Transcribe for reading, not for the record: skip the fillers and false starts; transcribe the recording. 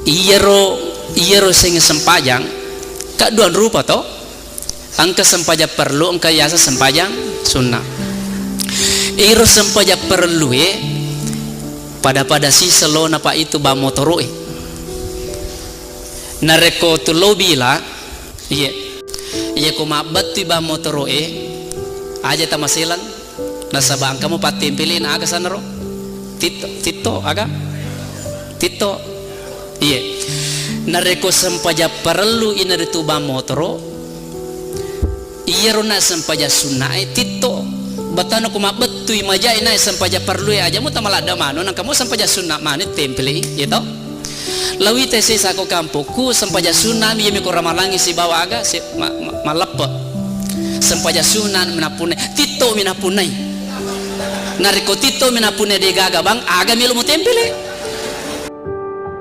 iyero sing sempajang kaduan rupa to angka sempaja perlu angka yasa sempajang sunnah iro sempaja perlu pada si selo napa itu ba motoro nareko tu lobila iya ko mabat tu ba motoro aja tamasilan nasabang kamu patimpilin aga sanaro tito aga tito iya nareko sempaja perlu ina itu ba motoro iya rona sempaja sunnah tito batano ko mabat tu imaja ina sempaja perlu aja mo tamalada mano nang kamu sempaja sunnah manit tempeli gitu lawi tese sako kampoku sempaja sunnah mi ko ramalangi si bawa aga si malappa sempaja sunnah menapune tito minapunai nariko tito minapune de gaga bang aga milu mo tempeli